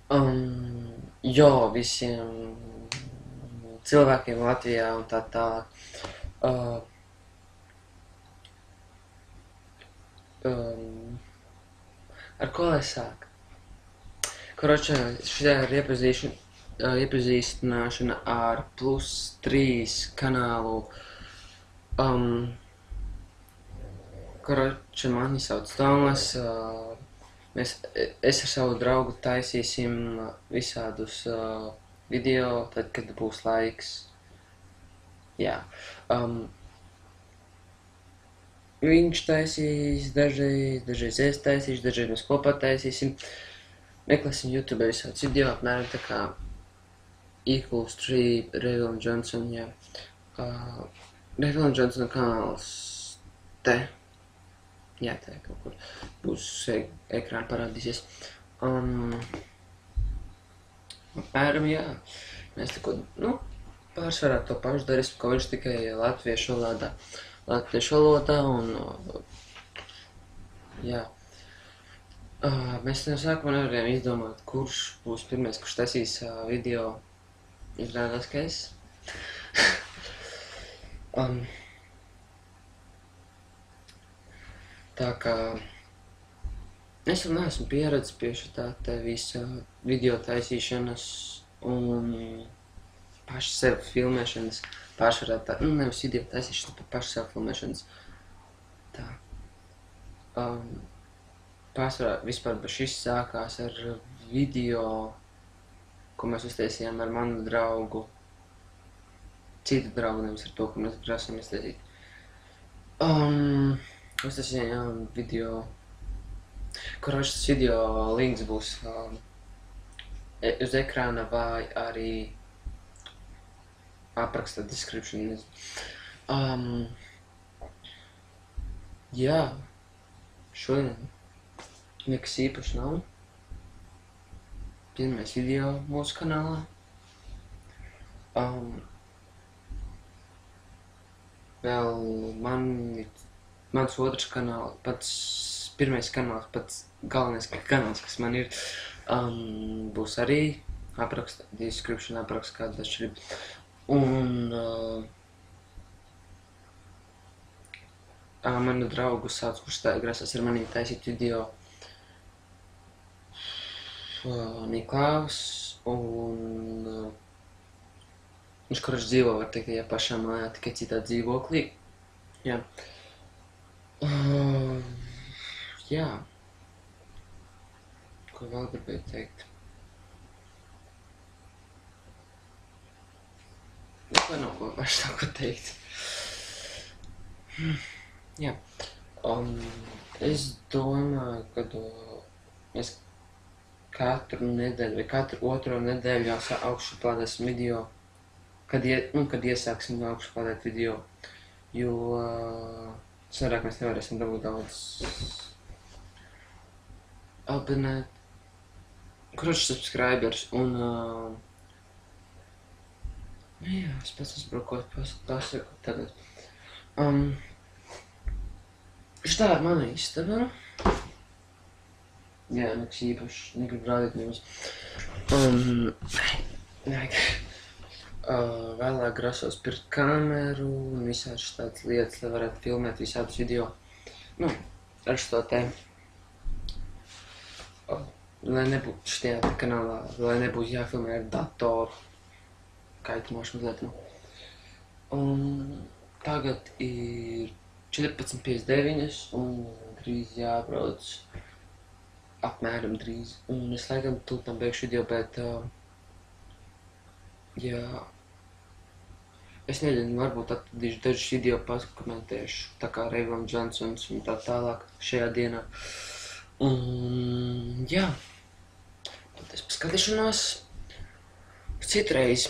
Jo, visiem cilvēkiem Latvijā un tā tālāk. Uh, um, ar ko lai sāk? Koročā, šitā ir iepazīstināšana ar +3 kanālu. Koročā, mani sauc Tomas. Es ar savu draugu taisīsim visādus video, tad, kad būs laiks. Jā. Viņš taisīs dažreiz es taisīšu, dažreiz mēs kopā taisīsim. Meklēsim YouTube visādus video, apmēram tā kā =3 Revila Johnson, jā. Revila Johnsona kanāls te. Jā, tā kaut kur būs ekrāna parādīsies. Apmēram, jā. Mēs tikko, pārsvarā to pašu darīsim, ko viņš tikai latviešu valodā un, jā. Mēs no sākuma nevarējām izdomāt, kurš būs pirmais, kurš taisīs video. Izrādās, ka es. Tā kā es vēl neesmu pieredzis pie šitā te visa video taisīšanas un paša sev filmēšanas. Pārsvarā tā, nevis video taisīšanas, bet paša sev filmēšanas. Tā. Pārsvarā vispār šis sākās ar video, ko mēs uztaisījām ar manu draugu. Citu draugu, nevis ar to, ko mēs grasām iztaisīt. Uztaisījām video. Koroč, tas video links būs uz ekrāna vai arī aprakstā description. Jā, šodien nekas īpašs nav. Pirmais video mūsu kanālā. Vēl mans otrs kanāls, pirmais kanāls, pats galvenais kanāls, kas man ir, būs arī apraksta, description apraksta kāda atšķirība. Un manu draugu sauc, kurš grasās ar manī taisīt video, Niklaus, un viņš, kurš dzīvo, var teikt, tajā pašā mājā, tikai citā dzīvoklī. Jā. Jā. Ko vēl gribēju teikt? Neko nav ko vairs nav ko teikt. Jā. Es domāju, ka mēs katru nedēļu vai katru otro nedēļu jau augšuplādēsim video, kad iesāksim augšuplādēt video, jo sarāk mēs nevarēsim dabūt daudz abonēt, subscribers, un jā, es pats esmu pasakot tagad. Šitā ir mana istaba. Jā, nekas īpašs, negribu rādīt nemaz. Vēlāk grasos pirkt kameru un visādas tādas lietas, lai varētu filmēt visādus video. Ar šo te. Lai nebūtu šajā kanālā, lai nebūtu jāfilmē ar datoru. Kaitinoši mazliet, Tagad ir 14:59 un drīz jābrauc. Apmēram drīz. Un es laikam tūlīt beigšu video, bet jā. Es nezinu, varbūt atradīšu dažus video, pakomentēšu, tā kā Revila Johnsons un tā tālāk šajā dienā. Un jā. Paldies par skatīšanos. Citreiz.